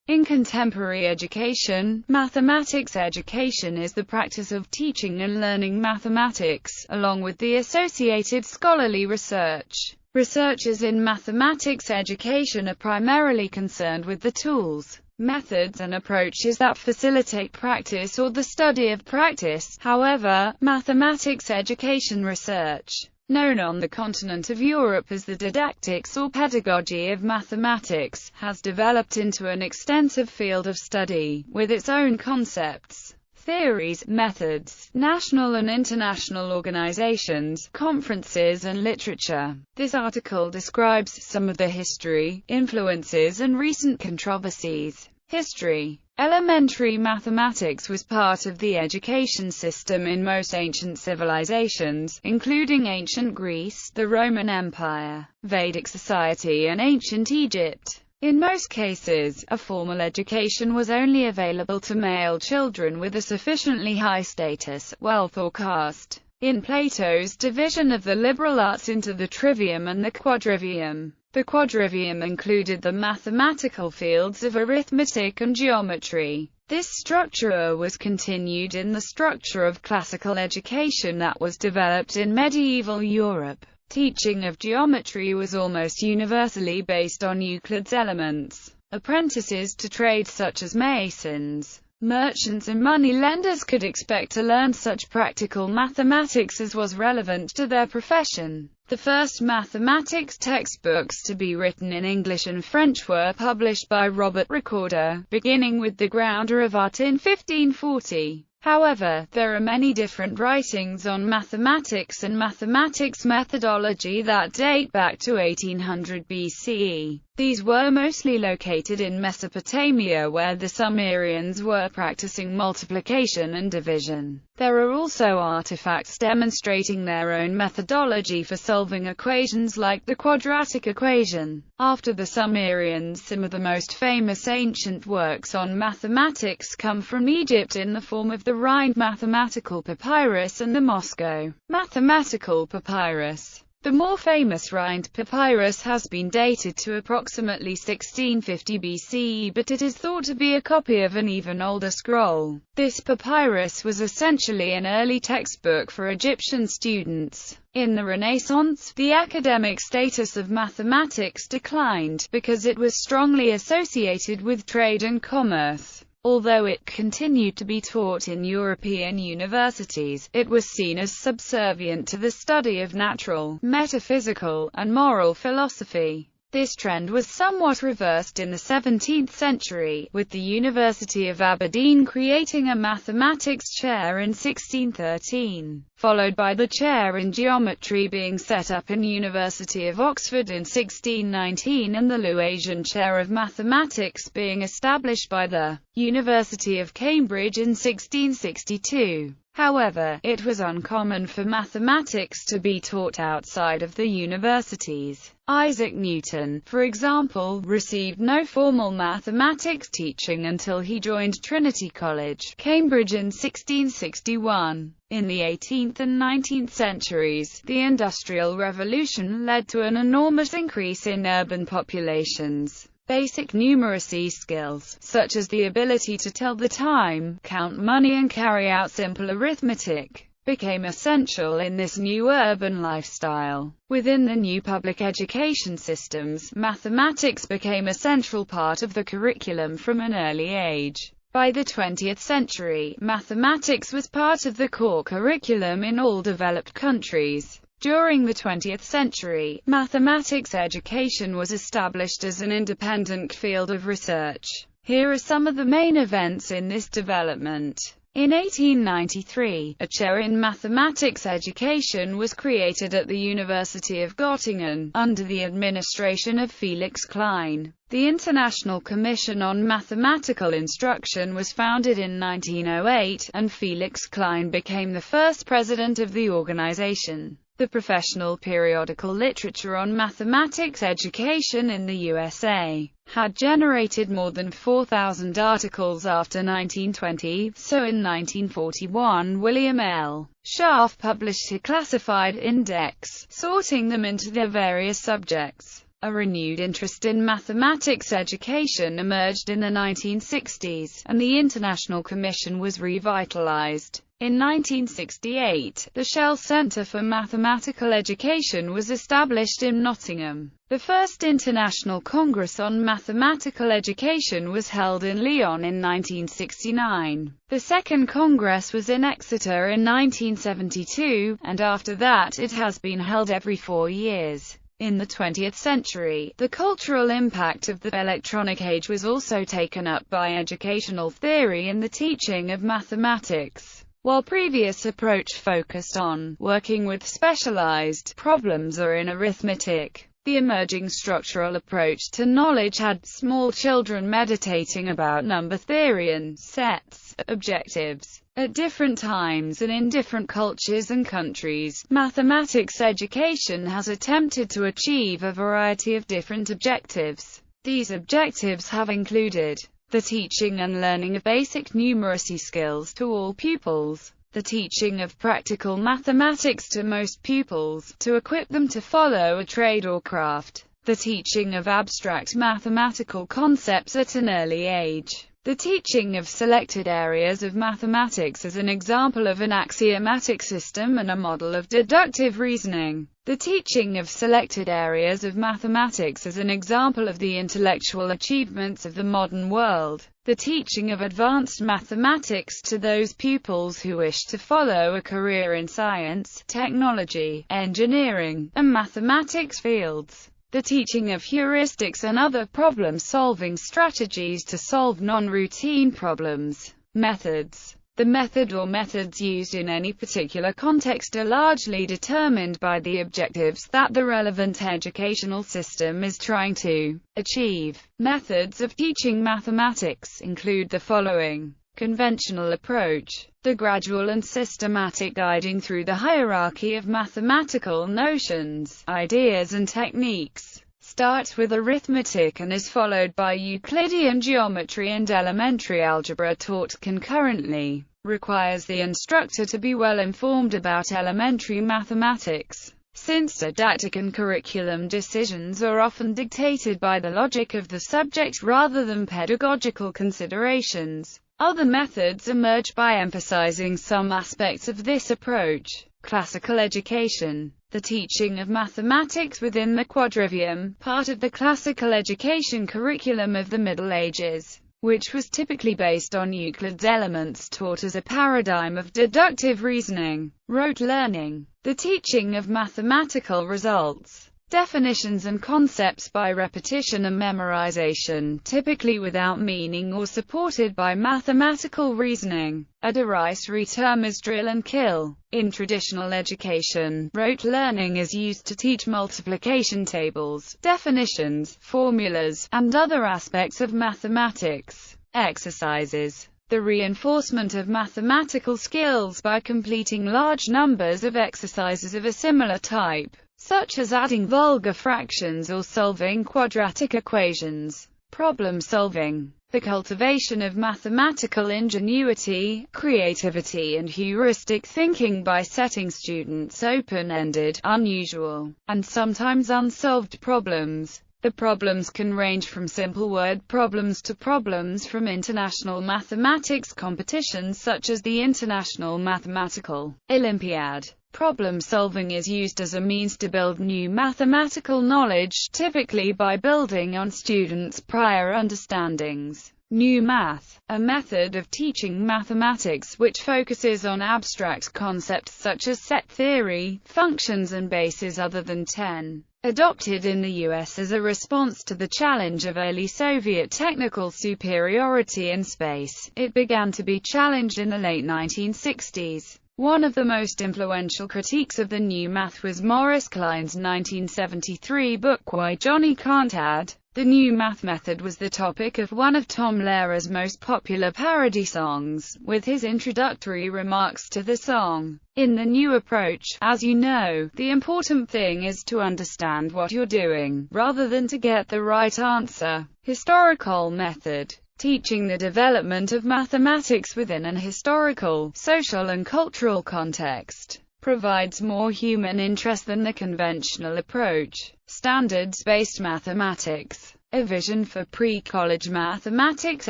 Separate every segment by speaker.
Speaker 1: In contemporary education, mathematics education is the practice of teaching and learning mathematics, along with the associated scholarly research. Researchers in mathematics education are primarily concerned with the tools, methods and approaches that facilitate practice or the study of practice. However, mathematics education research, known on the continent of Europe as the didactics or pedagogy of mathematics, has developed into an extensive field of study, with its own concepts, theories, methods, national and international organizations, conferences and literature. This article describes some of the history, influences and recent controversies. History. Elementary mathematics was part of the education system in most ancient civilizations, including ancient Greece, the Roman Empire, Vedic society and ancient Egypt. In most cases, a formal education was only available to male children with a sufficiently high status, wealth or caste. In Plato's division of the liberal arts into the trivium and the quadrivium, the quadrivium included the mathematical fields of arithmetic and geometry. This structure was continued in the structure of classical education that was developed in medieval Europe. Teaching of geometry was almost universally based on Euclid's Elements. Apprentices to trades such as masons, merchants and money-lenders could expect to learn such practical mathematics as was relevant to their profession. The first mathematics textbooks to be written in English and French were published by Robert Recorder, beginning with The Grounder of Art in 1540. However, there are many different writings on mathematics and mathematics methodology that date back to 1800 BCE. These were mostly located in Mesopotamia, where the Sumerians were practicing multiplication and division. There are also artifacts demonstrating their own methodology for solving equations like the quadratic equation. After the Sumerians, some of the most famous ancient works on mathematics come from Egypt in the form of the Rhind mathematical papyrus and the Moscow mathematical papyrus. The more famous Rhind papyrus has been dated to approximately 1650 BCE, but it is thought to be a copy of an even older scroll. This papyrus was essentially an early textbook for Egyptian students. In the Renaissance, the academic status of mathematics declined, because it was strongly associated with trade and commerce. Although it continued to be taught in European universities, it was seen as subservient to the study of natural, metaphysical, and moral philosophy. This trend was somewhat reversed in the 17th century, with the University of Aberdeen creating a mathematics chair in 1613, followed by the chair in geometry being set up in University of Oxford in 1619 and the Lewasian chair of mathematics being established by the University of Cambridge in 1662. However, it was uncommon for mathematics to be taught outside of the universities. Isaac Newton, for example, received no formal mathematics teaching until he joined Trinity College, Cambridge in 1661. In the 18th and 19th centuries, the Industrial Revolution led to an enormous increase in urban populations. Basic numeracy skills, such as the ability to tell the time, count money and carry out simple arithmetic, became essential in this new urban lifestyle. Within the new public education systems, mathematics became a central part of the curriculum from an early age. By the 20th century, mathematics was part of the core curriculum in all developed countries. During the 20th century, mathematics education was established as an independent field of research. Here are some of the main events in this development. In 1893, a chair in mathematics education was created at the University of Göttingen, under the administration of Felix Klein. The International Commission on Mathematical Instruction was founded in 1908, and Felix Klein became the first president of the organization. The professional periodical literature on mathematics education in the USA had generated more than 4,000 articles after 1920, so in 1941 William L. Schaff published a classified index, sorting them into their various subjects. A renewed interest in mathematics education emerged in the 1960s, and the International Commission was revitalized. In 1968, the Shell Centre for Mathematical Education was established in Nottingham. The first International Congress on Mathematical Education was held in Lyon in 1969. The second Congress was in Exeter in 1972, and after that it has been held every 4 years. In the 20th century, the cultural impact of the electronic age was also taken up by educational theory in the teaching of mathematics. While previous approach focused on working with specialized problems or in arithmetic, the emerging structural approach to knowledge had small children meditating about number theory and sets objectives. At different times and in different cultures and countries, mathematics education has attempted to achieve a variety of different objectives. These objectives have included the teaching and learning of basic numeracy skills to all pupils, the teaching of practical mathematics to most pupils, to equip them to follow a trade or craft, the teaching of abstract mathematical concepts at an early age, the teaching of selected areas of mathematics as an example of an axiomatic system and a model of deductive reasoning, the teaching of selected areas of mathematics as an example of the intellectual achievements of the modern world, the teaching of advanced mathematics to those pupils who wish to follow a career in science, technology, engineering, and mathematics fields, the teaching of heuristics and other problem-solving strategies to solve non-routine problems. Methods. The method or methods used in any particular context are largely determined by the objectives that the relevant educational system is trying to achieve. Methods of teaching mathematics include the following. Conventional approach. The gradual and systematic guiding through the hierarchy of mathematical notions, ideas and techniques. Starts with arithmetic and is followed by Euclidean geometry and elementary algebra taught concurrently. Requires the instructor to be well informed about elementary mathematics, since didactic and curriculum decisions are often dictated by the logic of the subject rather than pedagogical considerations. Other methods emerge by emphasizing some aspects of this approach. Classical education. The teaching of mathematics within the quadrivium, part of the classical education curriculum of the Middle Ages, which was typically based on Euclid's Elements, taught as a paradigm of deductive reasoning. Rote learning. The teaching of mathematical results, definitions and concepts by repetition and memorization, typically without meaning or supported by mathematical reasoning. A derisory term is drill and kill. In traditional education, rote learning is used to teach multiplication tables, definitions, formulas, and other aspects of mathematics. Exercises. The reinforcement of mathematical skills by completing large numbers of exercises of a similar type, such as adding vulgar fractions or solving quadratic equations. Problem solving. The cultivation of mathematical ingenuity, creativity and heuristic thinking by setting students open-ended, unusual, and sometimes unsolved problems. The problems can range from simple word problems to problems from international mathematics competitions such as the International Mathematical Olympiad. Problem solving is used as a means to build new mathematical knowledge, typically by building on students' prior understandings. New math, a method of teaching mathematics which focuses on abstract concepts such as set theory, functions and bases other than 10. Adopted in the US as a response to the challenge of early Soviet technical superiority in space, it began to be challenged in the late 1960s. One of the most influential critiques of the new math was Maurice Klein's 1973 book Why Johnny Can't Add. The new math method was the topic of one of Tom Lehrer's most popular parody songs, with his introductory remarks to the song. In the new approach, as you know, the important thing is to understand what you're doing, rather than to get the right answer. Historical method. Teaching the development of mathematics within an historical, social and cultural context provides more human interest than the conventional approach. Standards-based mathematics. A vision for pre-college mathematics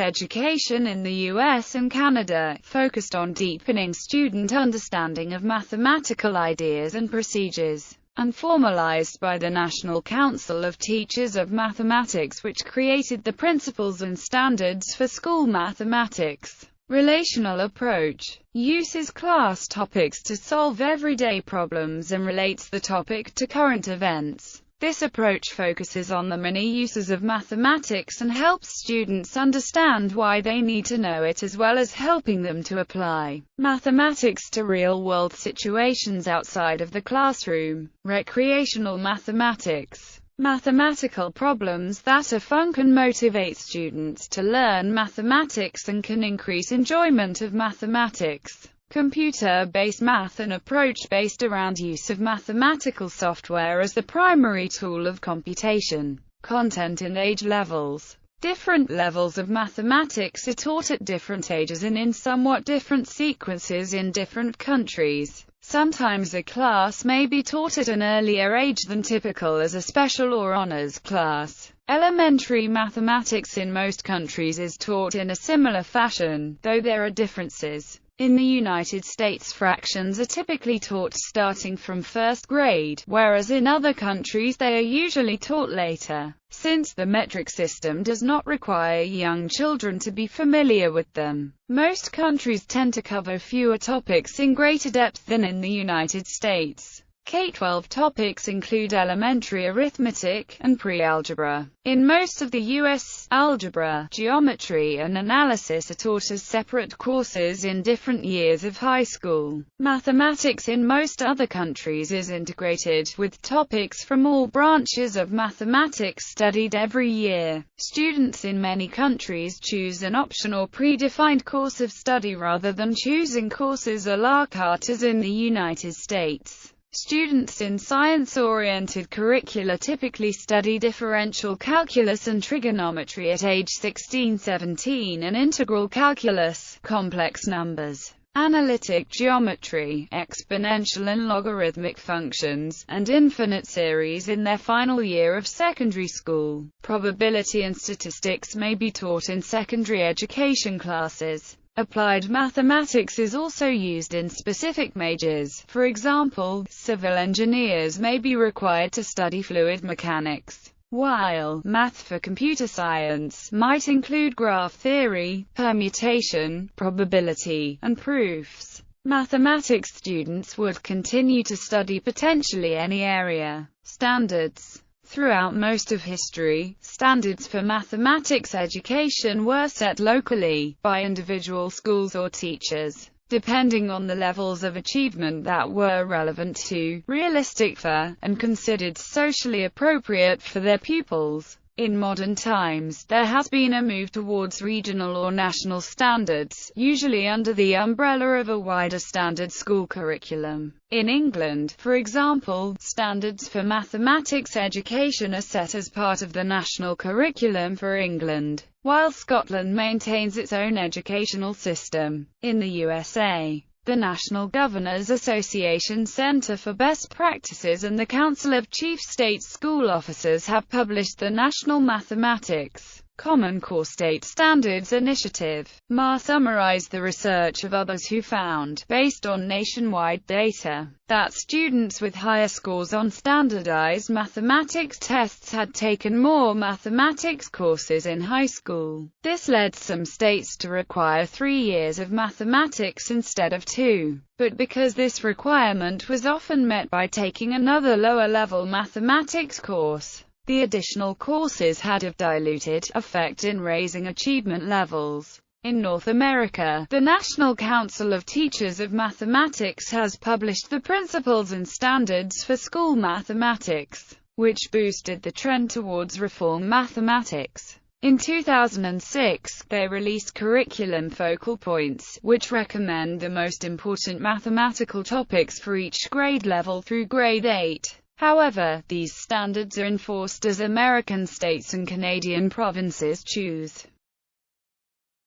Speaker 1: education in the US and Canada, focused on deepening student understanding of mathematical ideas and procedures, and formalized by the National Council of Teachers of Mathematics, which created the principles and standards for school mathematics. Relational approach uses class topics to solve everyday problems and relates the topic to current events. This approach focuses on the many uses of mathematics and helps students understand why they need to know it, as well as helping them to apply mathematics to real-world situations outside of the classroom. Recreational mathematics. Mathematical problems that are fun can motivate students to learn mathematics and can increase enjoyment of mathematics. Computer-based math, an approach based around use of mathematical software as the primary tool of computation. Content and age levels. Different levels of mathematics are taught at different ages and in somewhat different sequences in different countries. Sometimes a class may be taught at an earlier age than typical as a special or honors class. Elementary mathematics in most countries is taught in a similar fashion, though there are differences. In the United States, fractions are typically taught starting from first grade, whereas in other countries they are usually taught later, since the metric system does not require young children to be familiar with them. Most countries tend to cover fewer topics in greater depth than in the United States. K-12 topics include elementary arithmetic and pre-algebra. In most of the U.S., algebra, geometry, and analysis are taught as separate courses in different years of high school. Mathematics in most other countries is integrated, with topics from all branches of mathematics studied every year. Students in many countries choose an optional predefined course of study rather than choosing courses à la carte as in the United States. Students in science-oriented curricula typically study differential calculus and trigonometry at age 16-17 and integral calculus, complex numbers, analytic geometry, exponential and logarithmic functions, and infinite series in their final year of secondary school. Probability and statistics may be taught in secondary education classes. Applied mathematics is also used in specific majors. For example, civil engineers may be required to study fluid mechanics, while math for computer science might include graph theory, permutation, probability, and proofs. Mathematics students would continue to study potentially any area. Standards. Throughout most of history, standards for mathematics education were set locally, by individual schools or teachers, depending on the levels of achievement that were relevant to, realistic for, and considered socially appropriate for their pupils. In modern times, there has been a move towards regional or national standards, usually under the umbrella of a wider standard school curriculum. In England, for example, standards for mathematics education are set as part of the national curriculum for England, while Scotland maintains its own educational system. In the USA, the National Governors Association Center for Best Practices and the Council of Chief State School Officers have published the National Mathematics Common Core State Standards Initiative. MA summarized the research of others who found, based on nationwide data, that students with higher scores on standardized mathematics tests had taken more mathematics courses in high school. This led some states to require 3 years of mathematics instead of 2. But because this requirement was often met by taking another lower-level mathematics course, the additional courses had a diluted effect in raising achievement levels. In North America, the National Council of Teachers of Mathematics has published the Principles and Standards for School Mathematics, which boosted the trend towards reform mathematics. In 2006, they released curriculum focal points, which recommend the most important mathematical topics for each grade level through grade 8. However, these standards are enforced as American states and Canadian provinces choose.